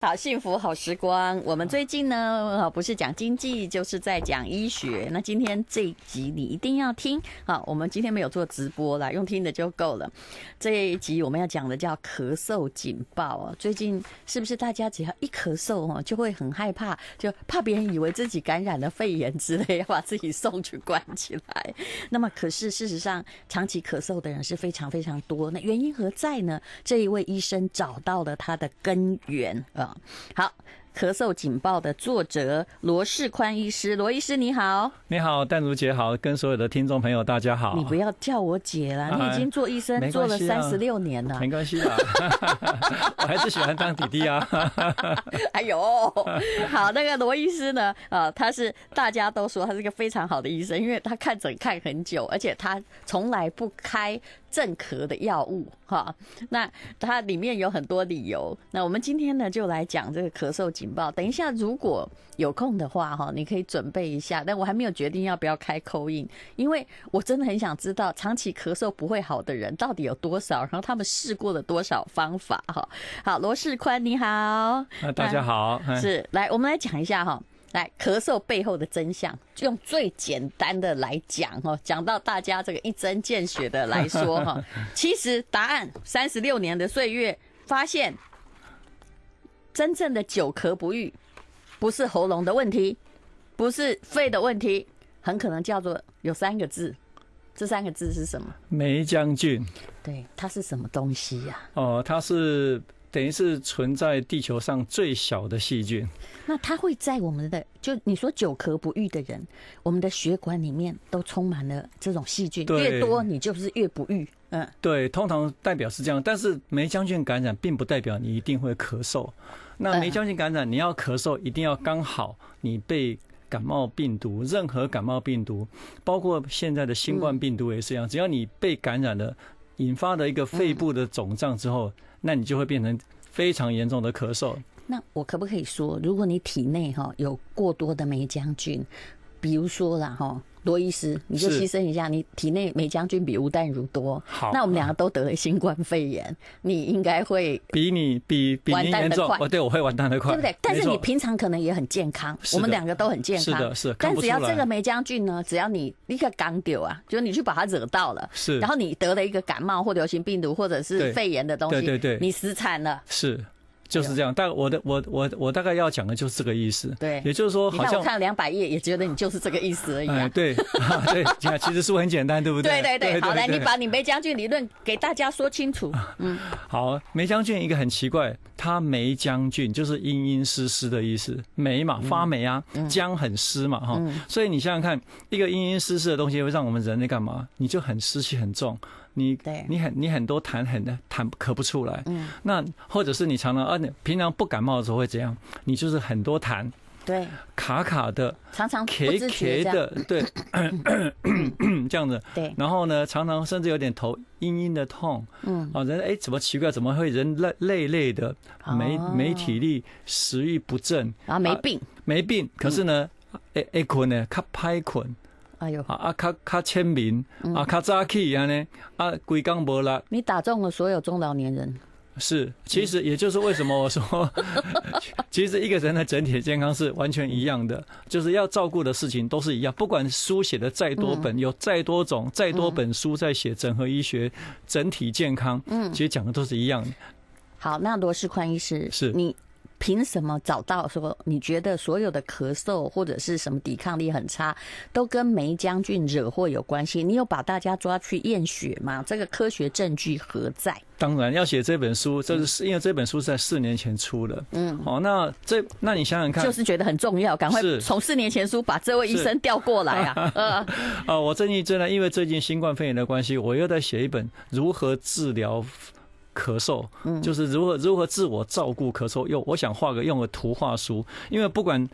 好，幸福好时光。我们最近呢，不是讲经济，就是在讲医学。那今天这一集你一定要听。好，我们今天没有做直播啦，用听的就够了。这一集我们要讲的叫咳嗽警报哦。最近是不是大家只要一咳嗽哦，就会很害怕，就怕别人以为自己感染了肺炎之类，要把自己送去关起来。那么，可是事实上，长期咳嗽的人是非常非常多。那原因何在呢？这一位医生找到了他的根源啊。好，咳嗽警报的作者罗世宽医师，罗医师你好。你好，淡如姐好，跟所有的听众朋友大家好。你不要叫我姐啦，你已经做医生做了36年了。没关系啦，我还是喜欢当弟弟啊。哎呦，好，那个罗医师呢？他是大家都说他是一个非常好的医生，因为他看诊看很久，而且他从来不开镇咳的药物哈。那它里面有很多理由。那我们今天呢就来讲这个咳嗽警报。等一下如果有空的话哈，你可以准备一下。但我还没有决定要不要开call in，因为我真的很想知道长期咳嗽不会好的人到底有多少，然后他们试过了多少方法哈。好，罗世宽你好。大家好。是，来我们来讲一下哈。来，咳嗽背后的真相，就用最简单的来讲哈，讲到大家这个一针见血的来说哈，其实答案36年的岁月发现，真正的久咳不愈，不是喉咙的问题，不是肺的问题，很可能叫做有3个字，这3个字是什么？梅浆菌。对，它是什么东西呀？它是等于是存在地球上最小的细菌。那它会在我们的，就你说久咳不愈的人，我们的血管里面都充满了这种细菌，越多你就是越不愈。对，通常代表是这样，但是梅浆菌感染并不代表你一定会咳嗽。那梅浆菌感染，你要咳嗽，一定要刚好你被感冒病毒，任何感冒病毒，包括现在的新冠病毒也是一样，只要你被感染了，引发了一个肺部的肿胀之后，那你就会变成非常严重的咳嗽。那我可不可以说，如果你体内有过多的梅浆菌，比如说啦罗医师，你就牺牲一下，你体内梅浆菌比吴淡如多，好，那我们2个都得了新冠肺炎，你应该会比您严重。对，我会完蛋的快，对不对？但是你平常可能也很健康，我们2个都很健康，是的，是。但只要这个梅浆菌呢，只要你立刻刚丢啊，就是你去把它惹到了，是，然后你得了一个感冒或流行病毒或者是肺炎的东西，对，你死惨了，是。就是这样，但我大概要讲的就是这个意思。对，也就是说，好像你看我看了200页，也觉得你就是这个意思而已啊。对，对，其实是很简单，对不对？对。好，来，你把你梅浆菌理论给大家说清楚。好，梅浆菌一个很奇怪，它梅浆菌就是阴阴湿湿的意思，梅嘛发霉啊，浆很湿嘛哈，所以你想想看，一个阴阴湿湿的东西会让我们人类干嘛？你就很湿气很重。你很多痰咳不出来，那或者是你常常平常不感冒的时候会怎样？你就是很多痰，对，卡卡的，常常不自觉的，对，这样子，对，然后呢，常常甚至有点头阴阴的痛，人怎么奇怪？怎么会人累的，没体力，食欲不振啊？没病，可是呢，困呢，较歹困。哎呦较签名较早起安尼规工无力。你打中了所有中老年人。是，其实也就是为什么我说，其实一个人的整体健康是完全一样的，就是要照顾的事情都是一样，不管书写的再多本，有再多种、再多本书在写整合医学、整体健康，其实讲的都是一样的。好，那罗世宽医师，是你凭什么找到说你觉得所有的咳嗽或者是什么抵抗力很差都跟梅浆菌惹祸有关系？你有把大家抓去验血吗？这个科学证据何在？当然要写这本书，这是因为这本书是在4年前出的。那你想想看，就是觉得很重要，赶快从4年前书把这位医生调过来啊！我最近真的因为最近新冠肺炎的关系，我又在写一本如何治疗咳嗽，就是如何自我照顾咳嗽。我想用个图画书，因为不管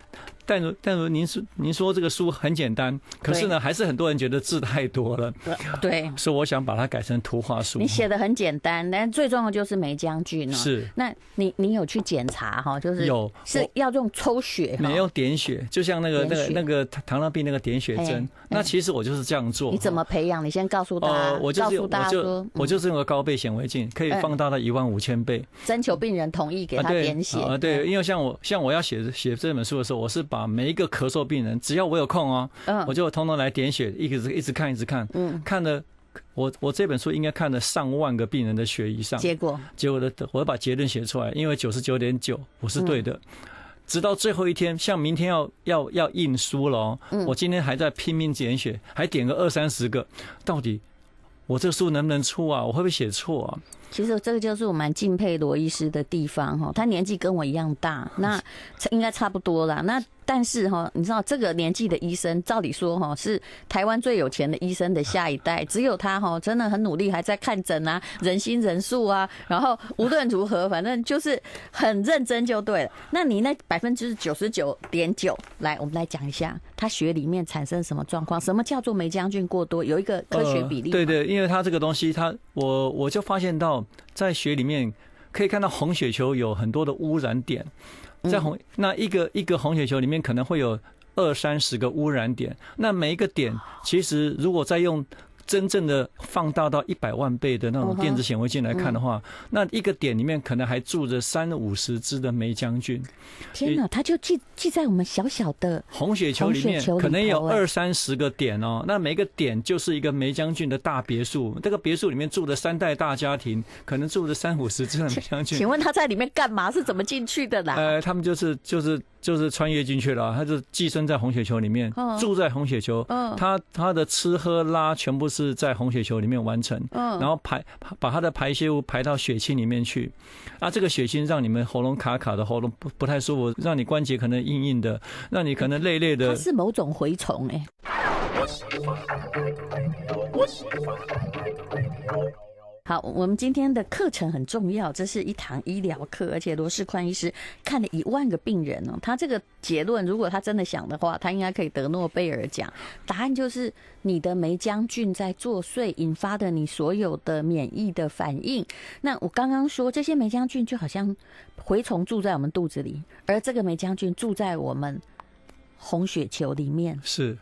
但如您说这个书很简单，可是呢，还是很多人觉得字太多了。对，所以我想把它改成图画书。你写的很简单，但最重要就是梅将军哦。是，那你有去检查哈？就是是要用抽血，没有点血，就像那个糖尿病那个点血针。那其实我就是这样做。你怎么培养？你先告诉大家。我就是用个高倍显微镜，可以放大到15000倍，征求病人同意给他点血。对，因为像我要写这本书的时候，我是把每一个咳嗽病人，只要我有空哦，我就通通来点血，一直看，看了我这本书应该看了上万个病人的血以上，结果我把结论写出来，因为99.9我是对的。直到最后一天，像明天要印书了哦，我今天还在拼命点血，还点个20-30个，到底我这个书能不能出啊？我会不会写错啊？其实这个就是我蛮敬佩罗医师的地方哈，他年纪跟我一样大，那应该差不多啦。那但是哈，你知道这个年纪的医生，照理说哈是台湾最有钱的医生的下一代，只有他哈真的很努力，还在看诊啊、人心人数啊，然后无论如何，反正就是很认真就对了。那你那99.9%，来我们来讲一下，他血里面产生什么状况？什么叫做梅将军过多？有一个科学比例。对，因为他这个东西，我就发现到在血里面可以看到红血球有很多的污染点。在那一个红血球里面可能会有20-30个污染点，那每一个点其实如果再用真正的放大到100万倍的那种电子显微镜来看的话，那一个点里面可能还住着30-50只的梅将军。天哪，它就记在我们小小的红血球里面，可能有20-30个点哦。那每个点就是一个梅将军的大别墅，这个别墅里面住的3代大家庭，可能住着30-50只的梅将军。请问他在里面干嘛？是怎么进去的啦？他们就是穿越进去了，他就寄生在红血球里面，住在红血球，他的吃喝拉全部是在红血球里面完成，然后把他的排泄物排到血清里面去，这个血清让你们喉咙卡卡的，喉咙不太舒服，让你关节可能硬硬的，让你可能累累的。它是某种蛔虫好，我们今天的课程很重要，这是一堂医疗课，而且罗仕宽医师看了1万个病人哦。他这个结论，如果他真的想的话，他应该可以得诺贝尔奖。答案就是你的梅将军在作祟，引发的你所有的免疫的反应。那我刚刚说，这些梅将军就好像蛔虫住在我们肚子里，而这个梅将军住在我们红血球里面，是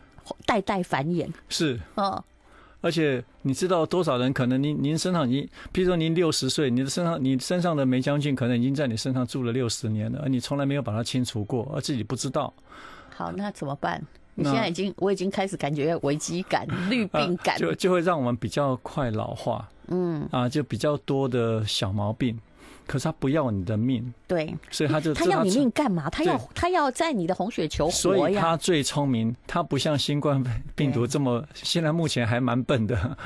代代繁衍，是而且你知道多少人可能您身上已经，比如说您60岁，你身上的梅将军可能已经在你身上住了60年了，而你从来没有把它清除过，而自己不知道。好，那怎么办？你现在我已经开始感觉危机感、虑病感，就会让我们比较快老化，就比较多的小毛病。可是他不要你的命，对，所以他要你命干嘛？他要在你的红血球活呀。所以他最聪明，他不像新冠病毒这么，现在目前还蛮笨的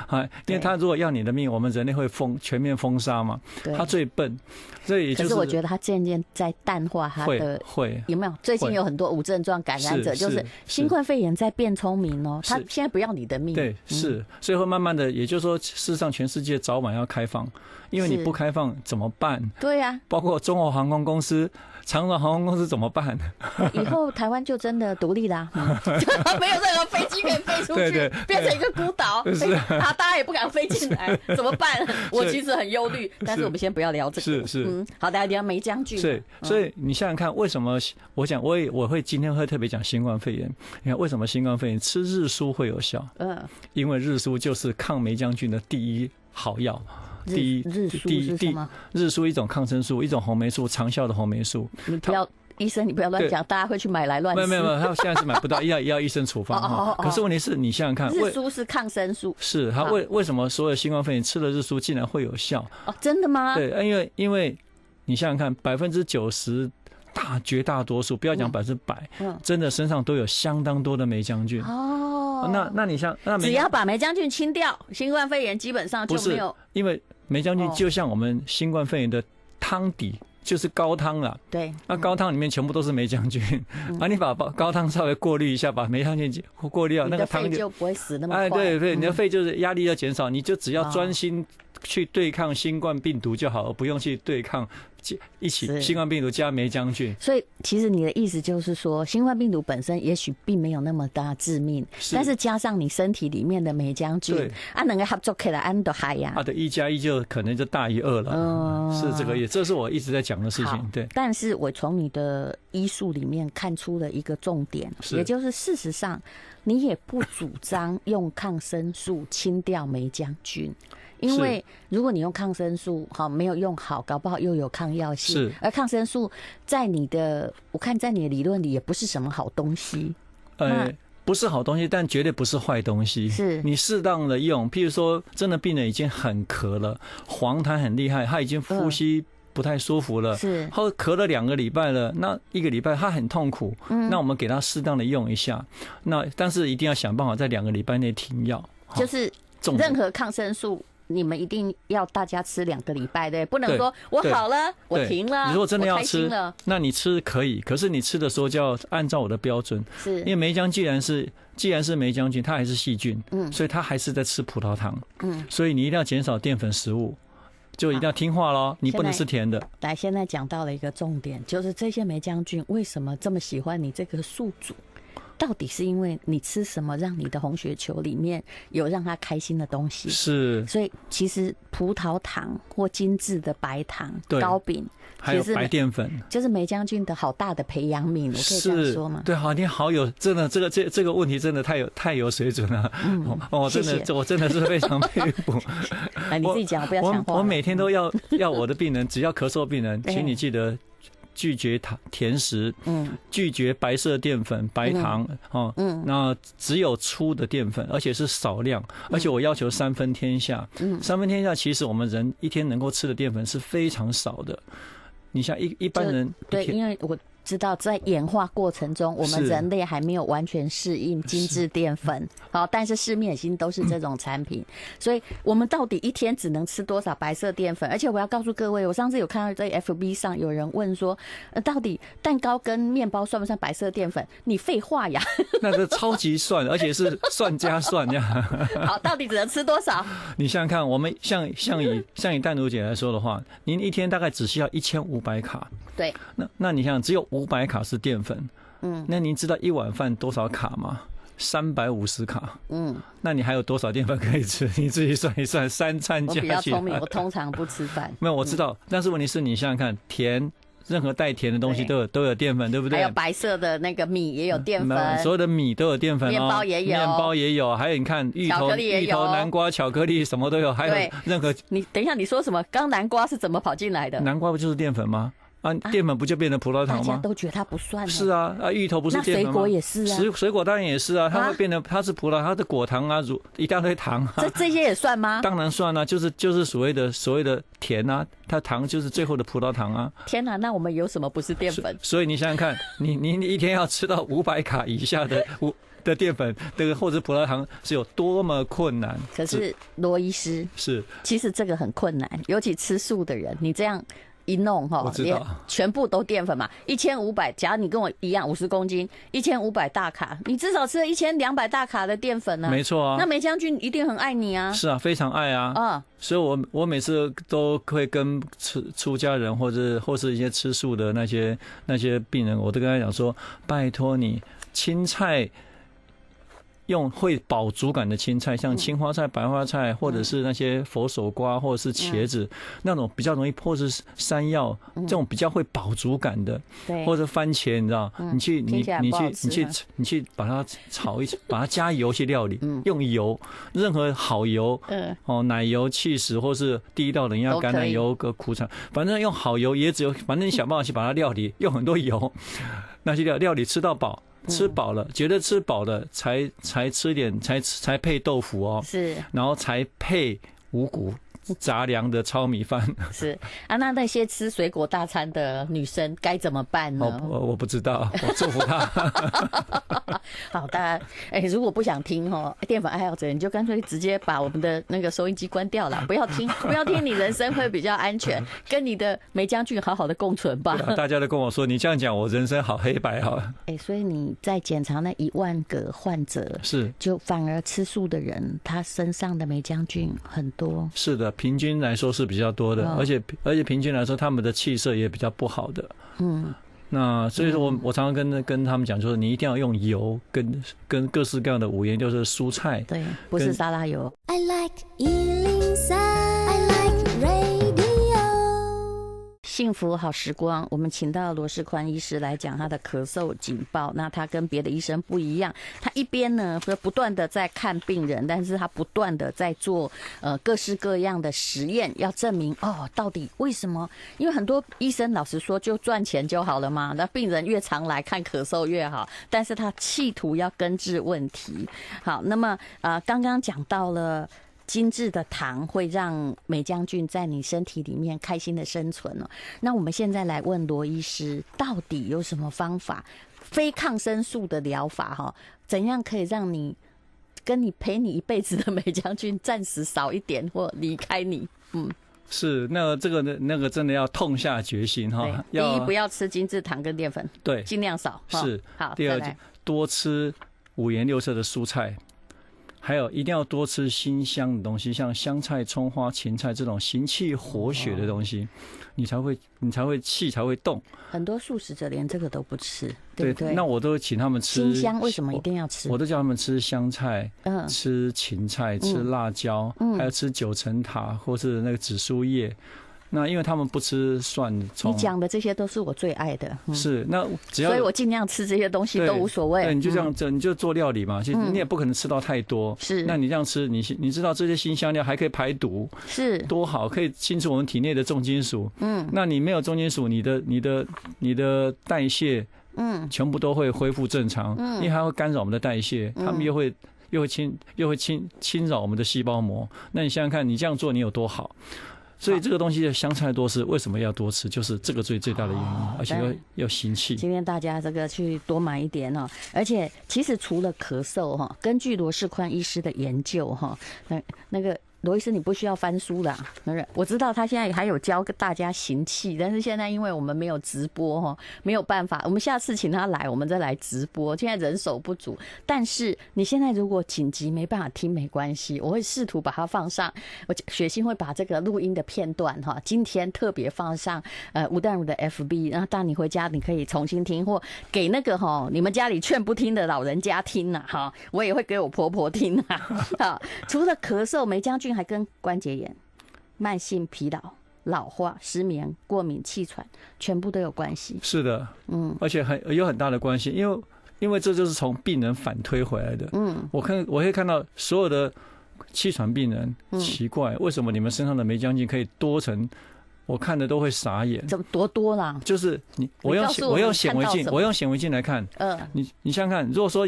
因为他如果要你的命，我们人类会全面封杀嘛。他最笨，所以可是我觉得他渐渐在淡化他的，会有没有？最近有很多无症状感染者，就是新冠肺炎在变聪明哦，他现在不要你的命，对，是，所以会慢慢的，也就是说，事实上全世界早晚要开放。因为你不开放怎么办？对呀，包括中国航空公司、长荣航空公司怎么办？以后台湾就真的独立啦，没有任何飞机可以飞出去，变成一个孤岛，大家也不敢飞进来，怎么办？我其实很忧虑，但是我们先不要聊这个。是，好，大家聊梅将军。所以你想想看，为什么我会今天会特别讲新冠肺炎？你看为什么新冠肺炎吃日苏会有效？因为日苏就是抗梅将军的第一好药。日苏一种抗生素，一种红霉素，长效的红霉素。医生，你不要乱讲，大家会去买来乱吃。没有，他现在是买不到，要医生处方。可是问题是你想想看，日苏是抗生素，是他为什么所有新冠肺炎吃了日苏竟然会有效？真的吗？对，因为你想想看，90%绝大多数，不要讲100%，真的身上都有相当多的梅将军。那你像只要把梅将军清掉，新冠肺炎基本上就没有。因为梅将军就像我们新冠肺炎的汤底，就是高汤啦。对，那高汤里面全部都是梅将军，你把高汤稍微过滤一下，把梅将军过滤掉，那个汤就不会死那么快。对，你的肺就是压力要减少，你就只要专心去对抗新冠病毒就好，而不用去对抗一起新冠病毒加梅浆菌。所以其实你的意思就是说，新冠病毒本身也许并没有那么大致命，但是加上你身体里面的梅浆菌，两个合作起来，安都嗨呀。的1+1就可能就大于2了，是这个意思。这是我一直在讲的事情。对，但是我从你的医术里面看出了一个重点，也就是事实上你也不主张用抗生素清掉梅浆菌。因为如果你用抗生素没有用好，搞不好又有抗药性。而抗生素我看在你的理论里也不是什么好东西。不是好东西，但绝对不是坏东西。是你适当的用，譬如说，真的病人已经很咳了，黄痰很厉害，他已经呼吸不太舒服了，是，他咳了2个礼拜了，那1个礼拜他很痛苦，那我们给他适当的用一下，但是一定要想办法在2个礼拜内停药。就是任何抗生素，你们一定要大家吃2个礼拜，对，不能说我好了，我停了。你如果真的要吃，那你吃可以，可是你吃的时候就要按照我的标准。是，因为梅浆既然是梅浆菌，它还是细菌，所以它还是在吃葡萄糖，所以你一定要减少淀粉食物，就一定要听话咯，你不能吃甜的。来，现在讲到了一个重点，就是这些梅浆菌为什么这么喜欢你这个宿主？到底是因为你吃什么让你的红血球里面有让它开心的东西？是，所以其实葡萄糖或精致的白糖、糕饼，还有白淀粉，就是梅浆菌的好大的培养皿，我可以这样说吗？对，好，你好有真的这个问题真的太有水准了。真的我真的是非常佩服。你自己讲，不要抢话。我每天都要我的病人，只要咳嗽病人，请你记得拒绝甜食，拒绝白色淀粉、白糖，那只有粗的淀粉，而且是少量，而且我要求3分天下。3分天下，其实我们人一天能够吃的淀粉是非常少的。你像一般人，对，因为我知道在演化过程中，我们人类还没有完全适应精致淀粉，但是市面已经都是这种产品，所以我们到底一天只能吃多少白色淀粉？而且我要告诉各位，我上次有看到在 FB 上有人问说，到底蛋糕跟面包算不算白色淀粉？你废话呀！那个超级算，而且是算加算呀。好，到底只能吃多少？你想想看，我们像以淡如姐来说的话，您一天大概只需要1500卡。对，那你想，只有500卡是淀粉，那您知道1碗饭多少卡吗？350卡，那你还有多少淀粉可以吃？你自己算一算，3餐加起来。我比较聪明，我通常不吃饭。没有，我知道，但是问题是你想想看，任何带甜的东西都有淀粉，对不对？还有白色的那个米也有淀粉，所有的米都有淀粉，面包也有，还有你看芋头、南瓜、巧克力什么都有，还有任何。你等一下，你说什么？刚南瓜是怎么跑进来的？南瓜不就是淀粉吗？淀粉不就变成葡萄糖吗？大家都觉得它不算。是啊，芋头不是淀粉吗？那水果也是啊，水果当然也是啊，它会变成它是葡萄，它的果糖啊，一大堆糖啊。这些也算吗？当然算啊，就是所谓的甜啊，它糖就是最后的葡萄糖啊。天哪，那我们有什么不是淀粉？所以你想想看，你一天要吃到500卡以下的淀粉，或者葡萄糖是有多么困难？可是罗医师是，其实这个很困难，尤其吃素的人，你这样一弄连全部都淀粉嘛，1500，假如你跟我一样50公斤，1500大卡，你至少吃了1200大卡的淀粉呢。没错啊，那梅浆菌一定很爱你啊。是啊，非常爱啊。所以我每次都会跟出家人或是一些吃素的那些病人，我都跟他讲说，拜托你青菜。用会饱足感的青菜，像青花菜、白花菜，或者是那些佛手瓜，或者是茄子，那种比较容易，或者是山药，这种比较会饱足感的，或者番茄，你知道，你去把它炒把它加油去料理，用油，任何好油，奶油、起司或是第1道冷压橄榄油、苦茶，反正用好油，椰子油，反正你想办法去把它料理，用很多油，那些料理吃到饱。吃饱了，觉得吃饱了才吃点，才配豆腐哦，是，然后才配五谷杂粮的糙米饭。是啊，那些吃水果大餐的女生该怎么办呢？我不知道，我祝福她。好，大家如果不想听淀粉爱好者，你就干脆直接把我们的那个收音机关掉了，不要听，不要听，你人生会比较安全，跟你的霉浆菌好好的共存吧。大家都跟我说，你这样讲，我人生好黑白好。所以你在检查那1万个患者，是就反而吃素的人，他身上的霉浆菌很多。是的，平均来说是比较多的，而且平均来说，他们的气色也比较不好的。那所以说我常常跟他们讲，就是你一定要用油跟各式各样的五颜六色蔬菜，对，不是沙拉油。I like 103, I like radio。幸福好时光，我们请到罗世宽医师来讲他的咳嗽警报。那他跟别的医生不一样，他一边呢不断的在看病人，但是他不断的在做各式各样的实验，要证明到底为什么？因为很多医生老实说就赚钱就好了嘛，那病人越常来看咳嗽越好，但是他企图要根治问题。好，那么刚刚讲到了。精致的糖会让霉浆菌在你身体里面开心的生存哦。那我们现在来问罗医师，到底有什么方法，非抗生素的疗法怎样可以让你跟你陪你一辈子的霉浆菌暂时少一点或离开你？是这个真的要痛下决心哈。第一，不要吃精致糖跟淀粉，对，尽量少。是。好，第二，多吃五颜六色的蔬菜。还有一定要多吃辛香的东西，像香菜、葱花、芹菜这种行气活血的东西，你才会气才会动。很多素食者连这个都不吃，对不对？那我都请他们吃辛香，为什么一定要吃？我都叫他们吃香菜，吃芹菜，吃辣椒，还有吃九层塔或是那个紫苏叶。那因为他们不吃蒜葱，你讲的这些都是我最爱的。是，那只要，所以我尽量吃这些东西都无所谓。对，你就这样，你就做料理嘛，其实你也不可能吃到太多。是，那你这样吃，你知道这些辛香料还可以排毒，是多好，可以清除我们体内的重金属。那你没有重金属，你的代谢，全部都会恢复正常。因为它会干扰我们的代谢，它们又会侵扰我们的细胞膜。那你想想看，你这样做你有多好？所以这个东西的香菜多吃，为什么要多吃？就是这个最大的原因，而且要行气。今天大家这个去多买一点而且其实除了咳嗽根据罗世宽医师的研究那个。罗医师，你不需要翻书啦。我知道他现在还有教大家行气，但是现在因为我们没有直播没有办法。我们下次请他来，我们再来直播。现在人手不足，但是你现在如果紧急没办法听没关系，我会试图把它放上。雪欣会把这个录音的片段今天特别放上吴淡如的 FB， 然后当你回家你可以重新听，或给那个你们家里劝不听的老人家听我也会给我婆婆听好，除了咳嗽、霉浆菌，还跟关节炎、慢性疲劳、老化、失眠、过敏、气喘，全部都有关系。是的，而且有很大的关系，因为这就是从病人反推回来的。我会看到所有的气喘病人，奇怪，为什么你们身上的霉浆菌可以多成？我看的都会傻眼。怎么多啦？就是我用显微镜来看，你想想看，如果说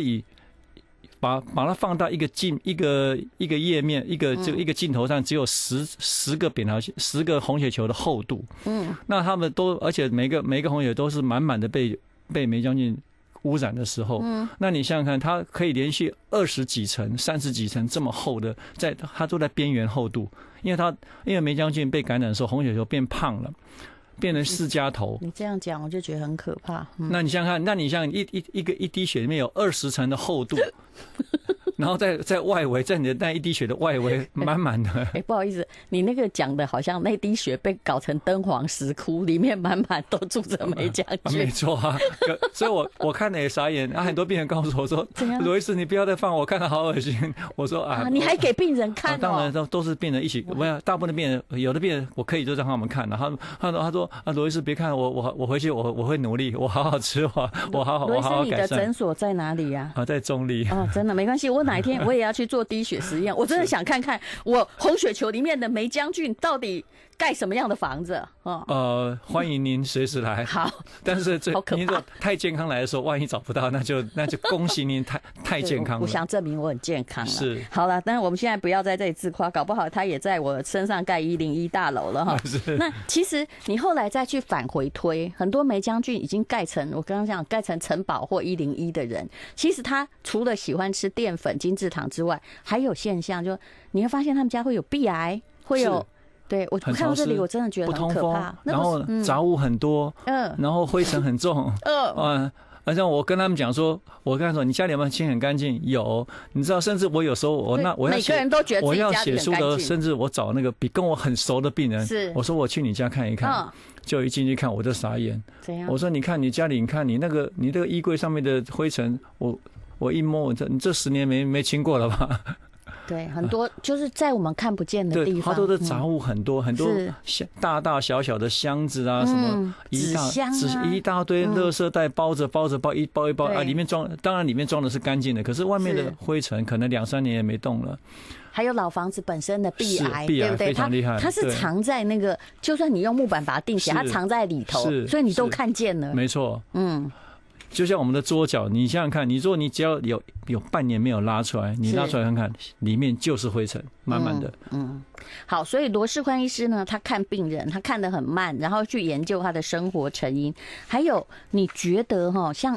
把它放到一个页面，一个镜头上，只有10个扁桃腺，10个红血球的厚度。那他们而且每个红血球都是满满的被霉浆菌污染的时候，那你想想看，它可以连续20几层、30几层这么厚的，它都在边缘厚度，因为霉浆菌被感染的时候，红血球变胖了。变成4家头，你这样讲我就觉得很可怕。那你想想看，一滴血里面有20层的厚度，然后在外围，在你的那一滴血的外围满满的。不好意思，你那个讲的好像那滴血被搞成灯黄石窟，里面满满都住着霉浆菌。没错啊，所以我看了也傻眼。很多病人告诉我说：“罗医师，你不要再放，我看了好恶心。”我说你还给病人看？当然都是病人一起，大部分的病人，有的病人我可以就让他们看了。他说。罗医师别看我回去我会努力，我好好吃，我好好改善。罗医师，你的诊所在哪里呀？在中立。真的没关系，我哪一天我也要去做滴血实验。我真的想看看我红血球里面的霉浆菌到底盖什么样的房子？欢迎您随时来。好，但是好可怕您如果太健康来的时候，万一找不到，那就恭喜您太健康了。我想证明我很健康了。是，好了，但是我们现在不要在这里自夸，搞不好他也在我身上盖101大楼了哈。那其实你后来再去返回推，很多梅将军已经盖成我刚刚讲盖成城堡或101的人，其实他除了喜欢吃淀粉、精制糖之外，还有现象就你会发现他们家会有壁癌，会有。对我看到这里，我真的觉得很可怕。然后杂物很多，然后灰尘很重，而且我跟他们讲说，我跟他说，你家里有没有清很干净？有，你知道，甚至我有时候我要每个人都觉得我要写书的，甚至我找那个跟我很熟的病人，我说我去你家看一看，就一进去看我就傻眼。怎样？我说你看你家里，你看你这个衣柜上面的灰尘，我一摸，你这10年没清过了吧？对，很多就是在我们看不见的地方，好多的杂物很多大大小小的箱子啊，什么纸箱一大堆垃圾袋包着一包一包啊，当然里面装的是干净的，可是外面的灰尘可能2-3年也没动了。还有老房子本身的壁癌，对不对？非常厉害，它是藏在那个，就算你用木板把它钉起来，它藏在里头，所以你都看见了。没错，就像我们的桌角，你想想看，你只要有半年没有拉出来，你拉出来看看，里面就是灰尘，满满的。好，所以罗世宽医师呢，他看病人，他看得很慢，然后去研究他的生活成因。还有，你觉得像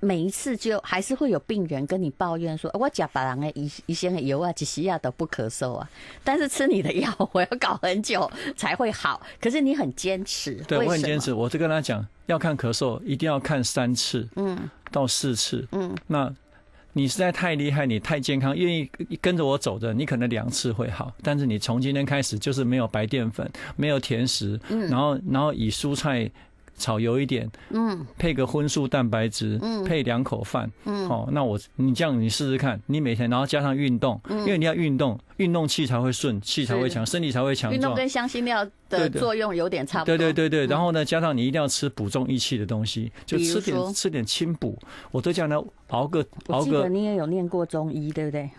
每一次就还是会有病人跟你抱怨说，我吃别人的医生的药啊，一时啊都不咳嗽啊，但是吃你的药我要搞很久才会好。可是你很坚持，对，我很坚持，我就跟他讲，要看咳嗽一定要看3次，到4次，那你实在太厉害，你太健康，愿意跟着我走的，你可能2次会好，但是你从今天开始就是没有白淀粉，没有甜食，然后以蔬菜炒油一点，配个荤素蛋白质，配2口饭，那你这样你试试看，你每天然后加上运动，因为你要运动气才会顺，气才会强，身体才会强壮。运动跟香辛料的作用有点差不多。对，然后呢，加上你一定要吃补中益气的东西，就吃点清补。我都讲呢，熬个。我记得你也有念过中医，对不对？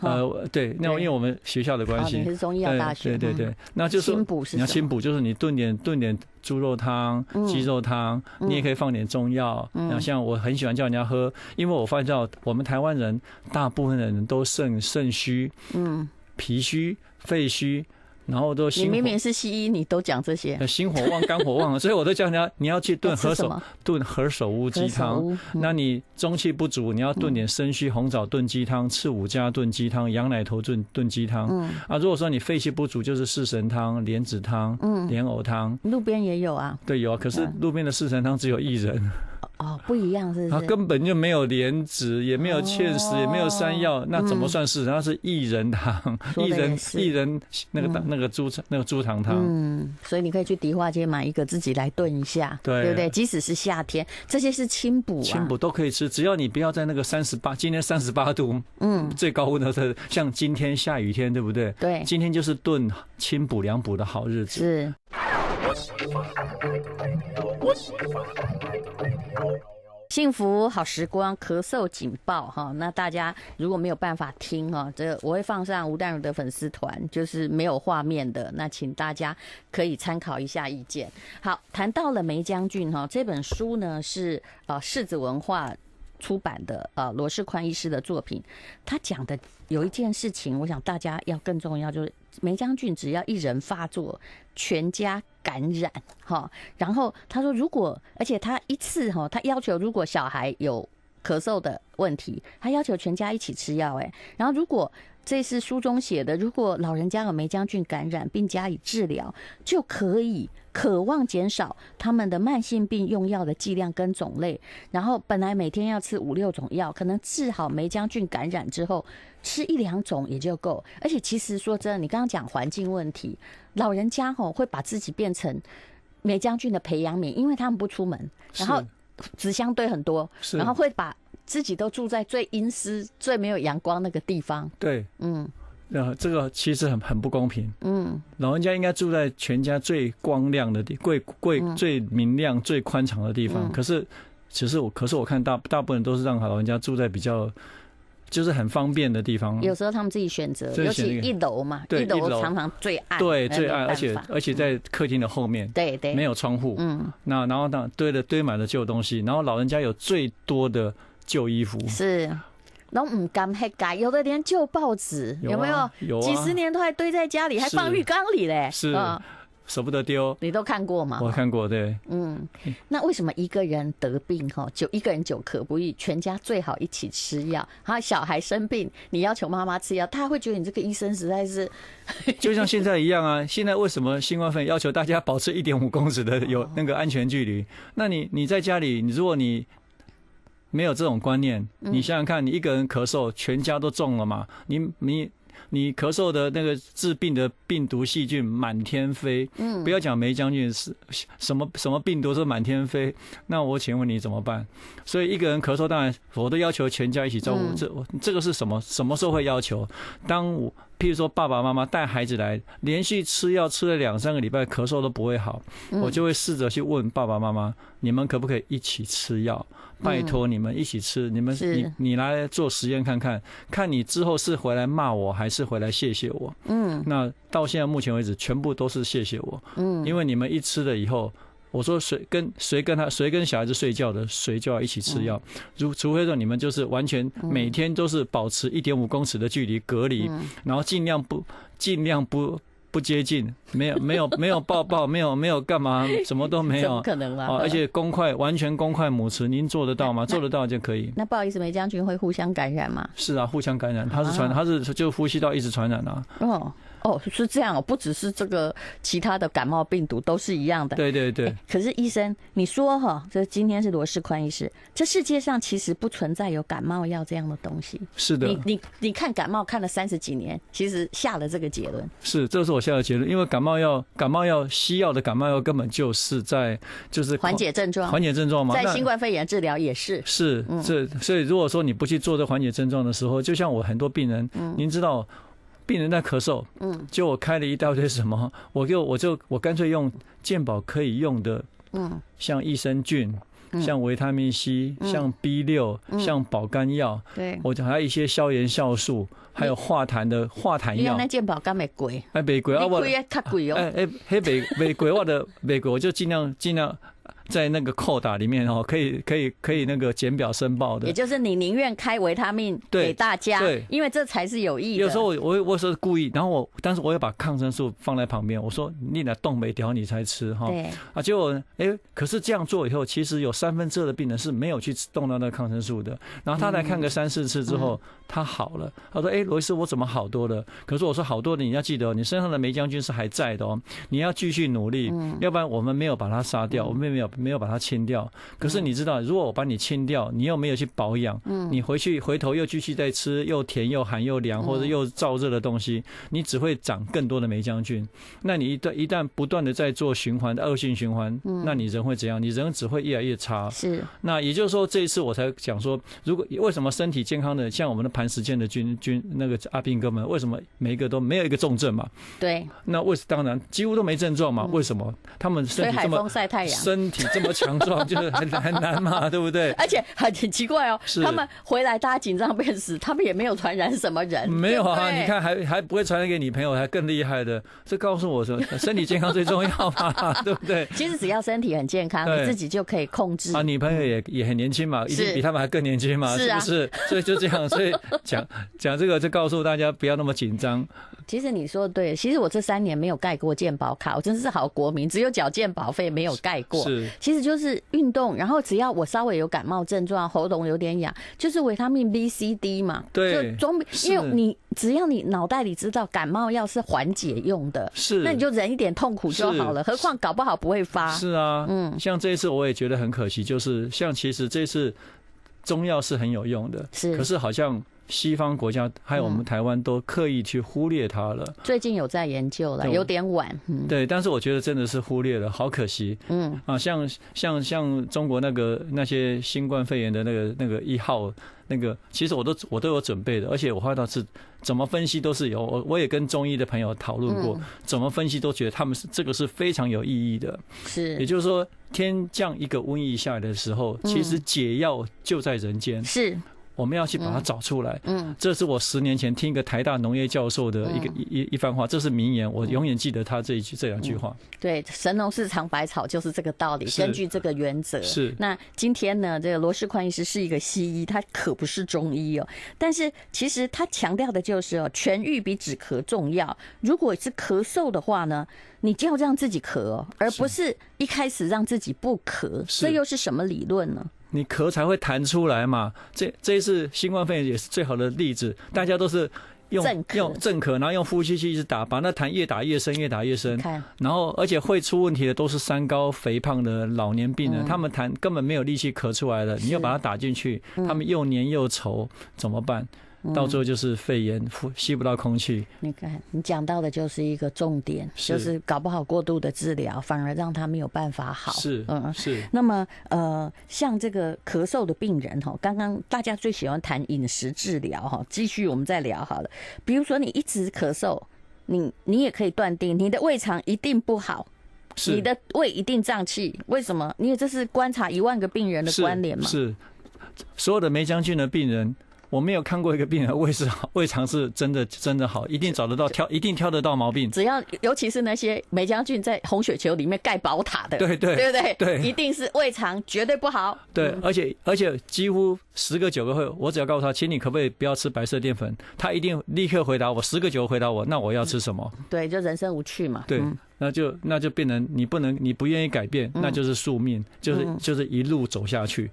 对，那因为我们学校的关系，你是中医药大学。对，那就是清补是你要清补，就是你炖点猪肉汤、鸡肉汤，你也可以放点中药。那像我很喜欢叫人家喝，因为我发现到我们台湾人大部分的人都肾虚，脾虚、肺虚，然后都你明明是西医，你都讲这些，心火旺、肝火旺，所以我都叫人家你要去炖何首乌鸡汤。那你中气不足，你要炖点生须红枣炖鸡汤、赤五加炖鸡汤、羊奶头炖鸡汤。如果说你肺气不足，就是四神汤、莲子汤、莲藕汤。路边也有啊，对，有啊。可是路边的四神汤只有1人。不一样，是不是？它根本就没有莲子，也没有芡实，也没有山药，那怎么算是？它是薏仁汤，薏仁那个猪肠汤。所以你可以去迪化街买一个自己来炖一下，对不对？即使是夏天，这些是清补，清补都可以吃，只要你不要在那个今天38度，最高温的，像今天下雨天，对不对？对，今天就是炖清补凉补的好日子。是。幸福好时光咳嗽警报哈，那大家如果没有办法听哈，我会放上吴淡如的粉丝团，就是没有画面的，那请大家可以参考一下意见。好，谈到了梅将军哈，这本书呢是柿子文化出版的罗世宽医师的作品，他讲的有一件事情，我想大家要更重要，就是梅将军只要一人发作，全家感染哈。然后他说，而且他一次哈，他要求如果小孩有咳嗽的问题，他要求全家一起吃药然后如果这是书中写的，如果老人家有梅将军感染并加以治疗，就渴望减少他们的慢性病用药的剂量跟种类，然后本来每天要吃5-6种药，可能治好梅将军感染之后吃1-2种也就够。而且其实说真的，你刚刚讲环境问题，老人家会把自己变成梅将军的培养皿，因为他们不出门，然后纸箱堆很多，然后会把自己都住在最阴湿、最没有阳光那个地方。对，这个其实很不公平。老人家应该住在全家最光亮的最明亮、最宽敞的地方。可是我看大部分人都是让老人家住在比较就是很方便的地方。有时候他们自己选择，尤其一楼嘛，对，一楼常常最暗，对，最暗，而且在客厅的后面，对对，没有窗户，然后堆满了旧东西，然后老人家有最多的旧衣服，是。都不敢黑改，有的连旧报纸有没有？有啊，几十年都还堆在家里，还放浴缸里嘞。是，舍不得丢。你都看过吗？我看过，对。那为什么一个人得病就一个人久咳不愈，全家最好一起吃药？然后小孩生病，你要求妈妈吃药，他会觉得你这个医生实在是就像现在一样啊。现在为什么新冠肺炎要求大家保持1.5公尺的有那个安全距离？那你在家里，如果你没有这种观念，你想想看，你一个人咳嗽，全家都中了嘛？你咳嗽的那个致病的病毒细菌满天飞，不要讲梅将军是什么病毒是满天飞，那我请问你怎么办？所以一个人咳嗽，当然我都要求全家一起照顾。这个是什么时候会要求？譬如说爸爸妈妈带孩子来，连续吃药吃了2-3个礼拜，咳嗽都不会好，我就会试着去问爸爸妈妈，你们可不可以一起吃药？拜托你们一起吃，你来做实验看看，看你之后是回来骂我还是回来谢谢我。那到现在目前为止，全部都是谢谢我。因为你们一吃了以后，我说谁跟小孩子睡觉的，谁就要一起吃药。除非说你们就是完全每天都是保持1.5公尺的距离隔离，然后尽量不接近，没有抱抱，没有干嘛，什么都没有，怎么可能啦？而且完全公筷母匙，您做得到吗？做得到就可以。那不好意思，梅将军会互相感染吗？是啊，互相感染，他是就呼吸道一直传染啊。是这样不只是这个其他的感冒病毒都是一样的。对对对。可是医生，你说这今天是罗仕宽医师，这世界上其实不存在有感冒药这样的东西。是的。你看感冒看了30几年，其实下了这个结论。是，这是我下的结论，因为感冒药西药的感冒药根本就是缓解症状嘛，在新冠肺炎治疗也是。是，所以如果说你不去做这缓解症状的时候，就像我很多病人，您知道。病人在咳嗽，就我开了一大堆什么，我干脆用健保可以用的，像益生菌，像维他命 C，像 B6，像保肝药，对，我还有一些消炎酵素，还有化痰药。那健保干没贵？没贵啊，贵较贵哦。没贵，我就尽量。在那个扣打里面可以那个检表申报的，也就是你宁愿开维他命给大家，对，因为这才是有益的。有时候我说故意，然后但是我会把抗生素放在旁边，我说你来动没掉你才吃哈。对啊，结果可是这样做以后，其实有2/3的病人是没有去动到那个抗生素的，然后他来看个3-4次之后，他好了，他说罗医师我怎么好多了？可是我说好多的你要记得你身上的梅将军是还在的你要继续努力，要不然我们没有把它杀掉，我们没有把它清掉。可是你知道，如果我把你清掉，你又没有去保养，你回头又继续再吃又甜又寒又凉或者又燥热的东西，你只会长更多的梅将军。那你一旦不断的在做恶性循环，那你人会怎样？你人只会越来越差。是。那也就是说，这一次我才讲说，为什么身体健康的像我们的磐石健的那个阿兵哥们，为什么每一个都没有一个重症嘛？对。那当然几乎都没症状嘛？为什么？他们身体这么晒太阳，身体这么强壮，就是很难嘛，对不对？而且很奇怪他们回来大家紧张半死，他们也没有传染什么人。没有啊，你看还不会传染给你朋友，还更厉害的。这告诉我说，身体健康最重要嘛，对不对？其实只要身体很健康，你自己就可以控制。女朋友也很年轻嘛，已经比他们还更年轻嘛，是不是？所以就这样，所以讲这个就告诉大家不要那么紧张。其实你说对，其实我这3年没有盖过健保卡，我真是好国民，只有缴健保费没有盖过。是，其实就是运动，然后只要我稍微有感冒症状，喉咙有点痒，就是维他命 B、C、D 嘛。对，因为只要你脑袋里知道感冒药是缓解用的，是，那你就忍一点痛苦就好了。何况搞不好不会发。是啊，像这一次我也觉得很可惜，就是其实这次中药是很有用的，可是好像西方国家还有我们台湾都刻意去忽略它了。最近有在研究了，有点晚。对，但是我觉得真的是忽略了，好可惜。像中国那些新冠肺炎的那个1号其实我都有准备的，而且我看到是怎么分析都是有。我也跟中医的朋友讨论过，怎么分析都觉得他们这个是非常有意义的。是，也就是说，天降一个瘟疫下来的时候，其实解药就在人间。是。我们要去把它找出来。这是我10年前听一个台大农业教授的一番话，这是名言，我永远记得他这2句话。对，神农氏尝百草就是这个道理，根据这个原则。是。那今天呢，这个罗仕宽医师是一个西医，他可不是中医哦。但是其实他强调的就是痊愈比止咳重要。如果是咳嗽的话呢，你就要让自己咳而不是一开始让自己不咳。这又是什么理论呢？你咳才会弹出来嘛。这一次新冠肺炎也是最好的例子，大家都是用正咳，然后用呼吸器一直打，把那痰越打越深，越打越深。然后而且会出问题的都是3高肥胖的老年病人，他们痰根本没有力气咳出来的，你又把它打进去，他们又黏又稠，怎么办？到最后就是肺炎，吸不到空气。你看，你讲到的就是一个重点，就是搞不好过度的治疗，反而让他没有办法好。是。那么像这个咳嗽的病人哈，刚刚大家最喜欢谈饮食治疗哈，继续我们再聊好了。比如说你一直咳嗽，你也可以断定你的胃肠一定不好。你的胃一定胀气，为什么？因为这是观察1万个病人的关联嘛。是，所有的梅将军的病人。我没有看过一个病人胃肠是真的好，一定找得到一定挑得到毛病。只要尤其是那些梅将军在红血球里面盖宝塔的，对不对？对，一定是胃肠绝对不好。对，而且几乎10个9个会，我只要告诉他，请你可不可以不要吃白色淀粉，他一定立刻回答我，10个9个回答我，那我要吃什么？对，就人生无趣嘛。对。那就变成你不愿意改变，那就是宿命，就是一路走下去。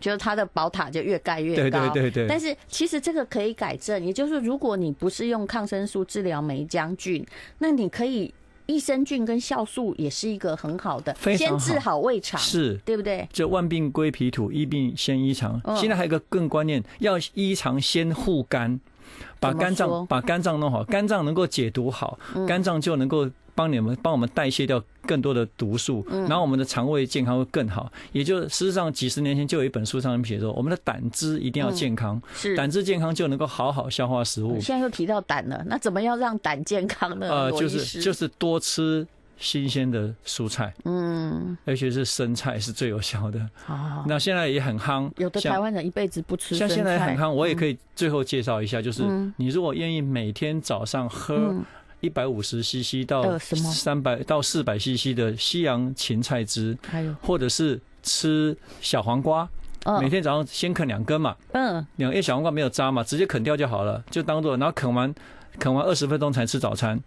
就是他的宝塔就越盖越高。对。但是其实这个可以改正，也就是如果你不是用抗生素治疗梅将军，那你可以益生菌跟酵素也是一个很好的，先治好胃肠，是，对不对？就万病归脾土，医病先医肠。现在还有一个更观念，要医肠先护肝，把肝脏弄好，肝脏能够解毒好，肝脏就能够帮我们代谢掉更多的毒素，然后我们的肠胃健康会更好。也就事实上几十年前就有一本书上面写说，我们的胆汁一定要健康，胆汁健康就能够好好消化食物。现在又提到胆了，那怎么样让胆健康呢？就是多吃新鲜的蔬菜，尤其是生菜是最有效的。那现在也很夯，有的台湾人一辈子不吃生菜，像现在很夯，我也可以最后介绍一下，就是你如果愿意每天早上喝150cc 到300到400cc 的西洋芹菜汁，或者是吃小黄瓜，每天早上先啃2根嘛，因为小黄瓜没有渣嘛，直接啃掉就好了，就当做，然后啃完20分钟才吃早餐。